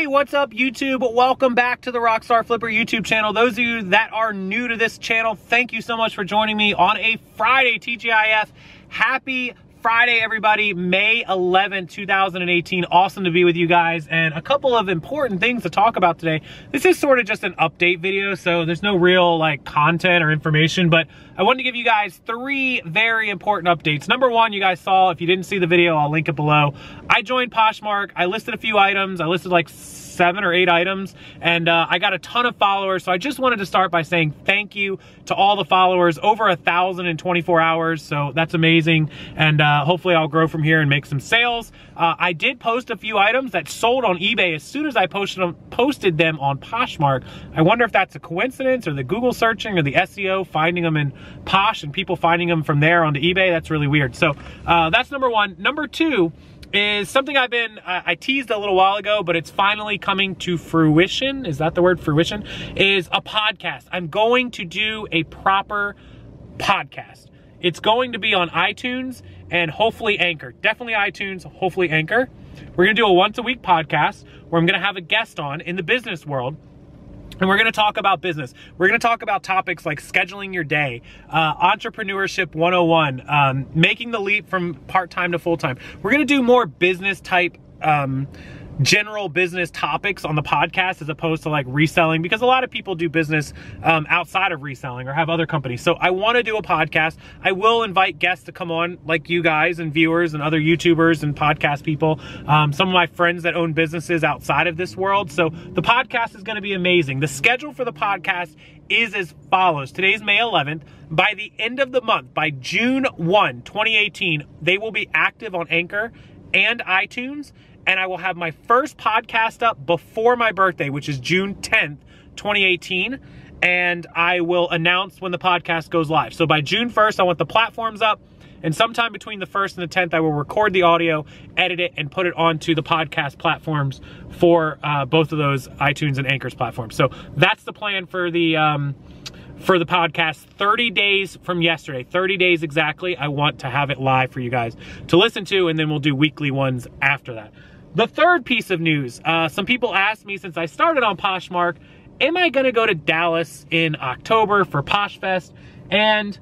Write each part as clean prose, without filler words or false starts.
what's up YouTube? Welcome back to the Rockstarflipper YouTube channel. Those of you that are new to this channel, thank you so much for joining me on a Friday, TGIF. Happy Friday, everybody. May 11th, 2018. Awesome to be with you guys, and a couple of important things to talk about today. This is sort of just an update video, so there's no real content or information, but I wanted to give you guys three very important updates. Number one, you guys saw, if you didn't see the video, I'll link it below. I joined Poshmark. I listed a few items. I listed like 7 or 8 items, and I got a ton of followers. So I just wanted to start by saying thank you to all the followers. Over 1,000 in 24 hours, so that's amazing. And hopefully I'll grow from here and make some sales. I did post a few items that sold on eBay as soon as I posted them on Poshmark. I wonder if that's a coincidence, or the Google searching, or the SEO finding them in Posh and people finding them from there onto eBay. That's really weird. So that's number one. Number two is something I teased a little while ago, but it's finally coming to fruition. Is that the word, fruition? Is a podcast. I'm going to do a proper podcast. It's going to be on iTunes and hopefully Anchor. Definitely iTunes, hopefully Anchor. We're gonna do a once-a-week podcast where I'm gonna have a guest on in the business world, and we're gonna talk about business. We're gonna talk about topics like scheduling your day, entrepreneurship 101, making the leap from part-time to full-time. We're gonna do more business type, general business topics on the podcast as opposed to reselling, because a lot of people do business outside of reselling or have other companies. So I want to do a podcast. I will invite guests to come on, like you guys and viewers and other YouTubers and podcast people, some of my friends that own businesses outside of this world. So the podcast is going to be amazing. The schedule for the podcast is as follows. Today's May 11th. By the end of the month, by June 1, 2018, they will be active on Anchor and iTunes. And I will have my first podcast up before my birthday, which is June 10th, 2018. And I will announce when the podcast goes live. So by June 1st, I want the platforms up. And sometime between the 1st and the 10th, I will record the audio, edit it, and put it onto the podcast platforms for both of those iTunes and Anchor's platforms. So that's the plan for the podcast. 30 days from yesterday, 30 days exactly, I want to have it live for you guys to listen to, and then we'll do weekly ones after that. The third piece of news, some people asked me since I started on Poshmark, am I going to go to Dallas in October for PoshFest? And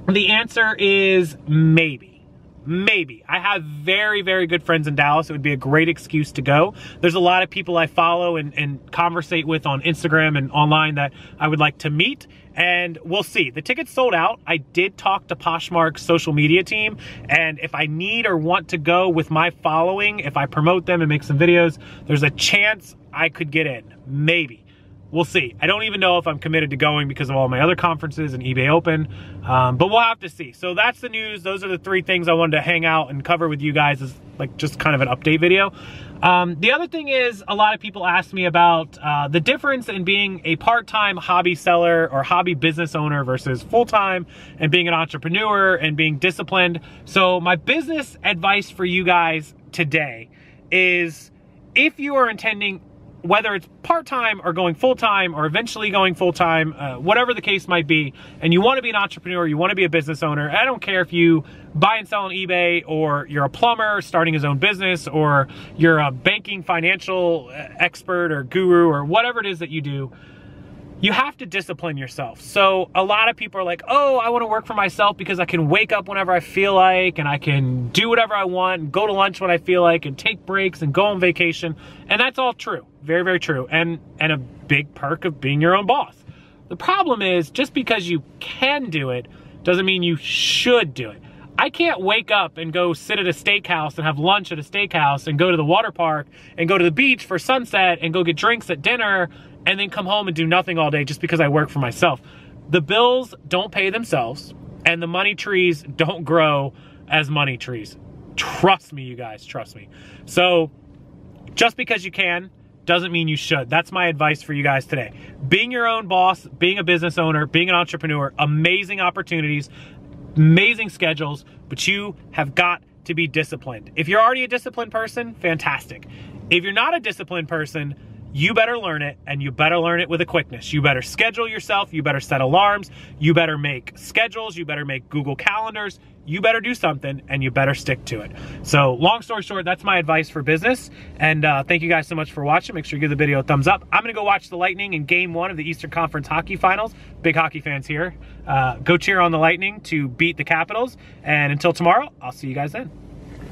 the answer is maybe. Maybe. I have very, very good friends in Dallas. It would be a great excuse to go. There's a lot of people I follow and conversate with on Instagram and online that I would like to meet, and we'll see. The tickets sold out. I did talk to Poshmark's social media team, and if I need or want to go with my following, if I promote them and make some videos, there's a chance I could get in. Maybe. We'll see. I don't even know if I'm committed to going because of all my other conferences and eBay Open, but we'll have to see. So that's the news. Those are the three things I wanted to hang out and cover with you guys as just kind of an update video. The other thing is, a lot of people ask me about the difference in being a part-time hobby seller or hobby business owner versus full-time, and being an entrepreneur and being disciplined. So my business advice for you guys today is, if you are intending, whether it's part-time or going full-time or eventually going full-time, whatever the case might be, and you want to be an entrepreneur, you want to be a business owner, I don't care if you buy and sell on eBay, or you're a plumber starting his own business, or you're a banking financial expert or guru, or whatever it is that you do, you have to discipline yourself. So a lot of people are like, oh, I want to work for myself because I can wake up whenever I feel like, and I can do whatever I want, and go to lunch when I feel like, and take breaks and go on vacation. And that's all true. Very, very true. And a big perk of being your own boss. The problem is, just because you can do it doesn't mean you should do it. I can't wake up and go sit at a steakhouse and have lunch at a steakhouse and go to the water park and go to the beach for sunset and go get drinks at dinner and then come home and do nothing all day just because I work for myself. The bills don't pay themselves, and the money trees don't grow as money trees. Trust me, you guys, trust me. So just because you can doesn't mean you should. That's my advice for you guys today. Being your own boss, being a business owner, being an entrepreneur, amazing opportunities, amazing schedules, but you have got to be disciplined. If you're already a disciplined person, fantastic. If you're not a disciplined person, you better learn it, and you better learn it with a quickness. You better schedule yourself, you better set alarms, you better make schedules, you better make Google Calendars, you better do something, and you better stick to it. So long story short, that's my advice for business, and thank you guys so much for watching. Make sure you give the video a thumbs up. I'm gonna go watch the Lightning in Game 1 of the Eastern Conference Hockey Finals. Big hockey fans here. Go cheer on the Lightning to beat the Capitals, and until tomorrow, I'll see you guys then.